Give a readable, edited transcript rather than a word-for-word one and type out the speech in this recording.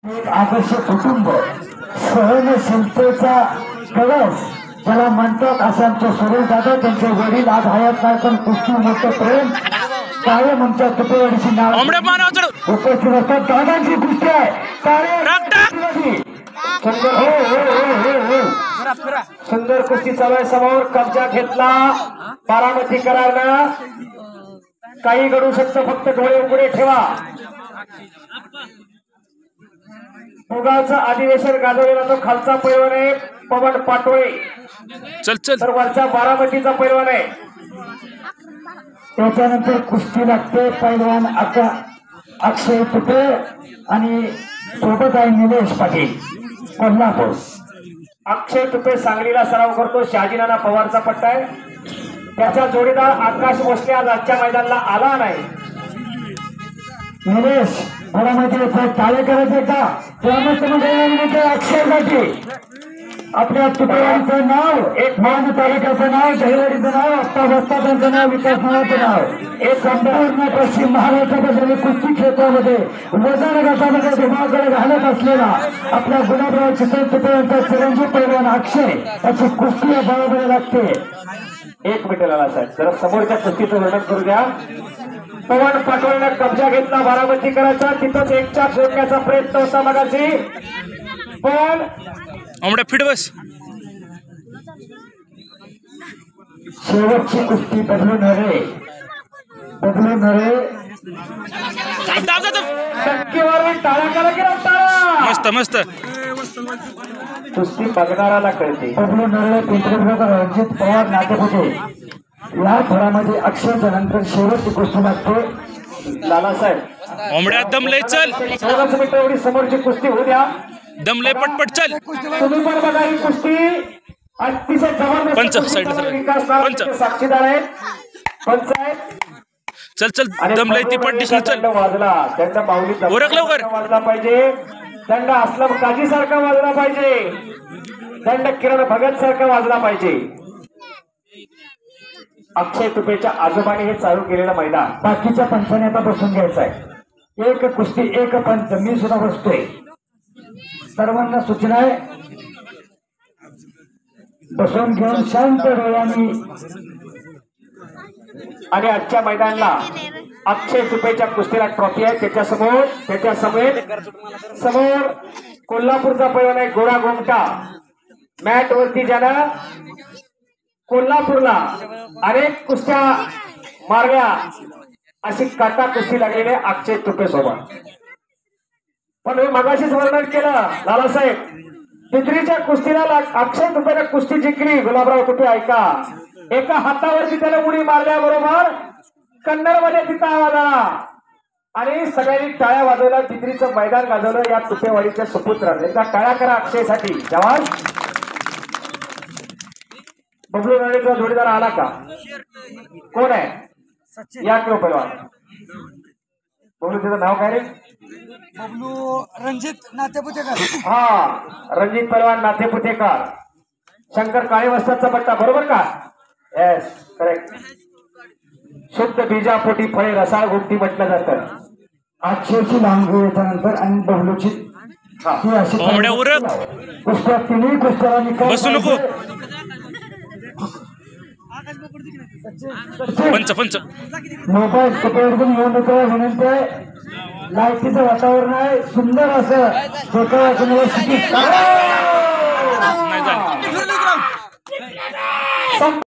एक आदर्श कुटुंब सहनशीलतेचा कळस ज्याला म्हणतात असे आमचे सुरेश दादा त्यांचे वडील आज हयात नाही पण कुस्ती मोठं प्रेम कायम आमच्या तुपेवाडीची नाव उपस्थित असतात. दादांची कुस्ती आहे. सुंदर कुस्ती चालू आहे. समोर कब्जा घेतला बारामतीकरांना. काही घडू शकतं, फक्त डोळे उघडे ठेवा. मुगाचं अधिवेशन गाजवलेला तो खालचा पैलवान आहे पवन पाटोळे. तर वरचा बारामतीचा पैलवान आहे. त्याच्यानंतर कुस्ती लागते पैलवान अक्षय तुपे आणि सोबत आहे निलेश पाटील कोल्हापूर. अक्षय तुपे सांगलीला सराव करतो. शहाजीनाना पवारचा पट्टा आहे. त्याचा जोडीदार आकाश भोसले आज आजच्या मैदानाला आला नाही. निलेश घरामध्ये टाळे करायचे का त्यामध्ये अक्षयसाठी आपल्या तुपेवाडीचं नाव, एक मान तालुक्याचं नाव, दहिवाडीचं नाव, आप्पा वस्तादांचं नाव, विकास नावाचं नाव, एक संपूर्ण पश्चिम महाराष्ट्रामध्ये कुस्ती क्षेत्रामध्ये वजन गटामध्ये धुमाकडे घालत असलेला आपल्या गुलाबराव चितळे तुपे यांचा चिरंजीव पैलवान अक्षय याची कुस्ती बरोबर लागते. एक मिनिट आला साहेब, जरा समोरच्या कुस्तीचं वर्णन करू द्या. पवन पाटोळेने कब्जा घेतला बारामती करायचा. तिथंच एक चाक जोडण्याचा प्रयत्न होता मगाशी, पण फिट बस. शेवटची कुस्ती बदलून हरे टक्केवारी टाळा करा की टाळा. मस्त मस्त कुस्ती बघणाराला कळते. बदलून हरे पिंपरी रणजित पवार नाटेपुते या घरामध्ये अक्षयच्या नंतर शेवटची कुस्ती लागते. लालासाहेब दम लय चल. 14 मिनिटं एवढी समोरची कुस्ती होऊ द्या. दम लय पटपट चल. तुम्ही पण बघा ही कुस्ती अतिशय जबरदस्त साक्षीदार आहेत. पंचायत चल चल दम लय ती पट दिसली चल. वाजला त्यांचा माऊली ओरख लवकर वाजला पाहिजे. दंड असलम काजी सारखा वाजला पाहिजे. दंड किरण भगत सारखा वाजला पाहिजे. अक्षय तुपेच्या आजोबाने हे चालू केलेलं मैदान बाकीच्या पंचाने आता बसून घ्यायचं आहे. एक कुस्ती एक पंच. मी सुद्धा बसतोय. सर्वांना सूचना आहे बसून घेऊन शांत डोळ्यांनी. आणि आजच्या मैदानाला अक्षय तुपेच्या कुस्तीला ट्रॉफी आहे. त्याच्या समोर कोल्हापूरचा पैलवान आहे गोरा गोमटा. मॅट वरती ज्यानं कोल्हापूरला अनेक कुस्त्या मारल्या अशी काटा कुस्ती लागलेली आहे अक्षय तुपे सोबत. पण मी मगाशीच वर्णन केलं लालासाहेब, पितरीच्या कुस्तीला अक्षय तुपेने कुस्ती जिंकली. गुलाबराव तुपे ऐका, एका हातावरती त्याला उडी मारल्याबरोबर कन्नडमध्ये तिथं आवाज आला आणि सगळ्यांनी टाळ्या वाजवल्या. पितरीचं मैदान गाजवलं या तुपेवाडीच्या सुपुत्राने. एकदा टाळ्या करा अक्षयसाठी. जवान बबलू रणेचा जोडीदार आला का? कोण आहे? या किलो पैलवान. बबलू त्याचं नाव काय रे? बबलू रणजित नातेपुतेकर. हा, रणजित पैलवान नातेपुतेकर. शंकर काळे वस्तादचा पट्टा बरोबर का? Yes, correct. शुद्ध बीजापोटी फळे रसाळ गुमटी म्हटलं जातं. अक्षयची लांबी याच्यानंतर आणि बबलूची कुस्त्या तिन्ही कुस्त्याला बसू नको. पंच पंच मोबाईल तुपेवरून घेऊन येतो. विनंती आहे, लाईटीचं वातावरण आहे सुंदर असं. नाही झालं.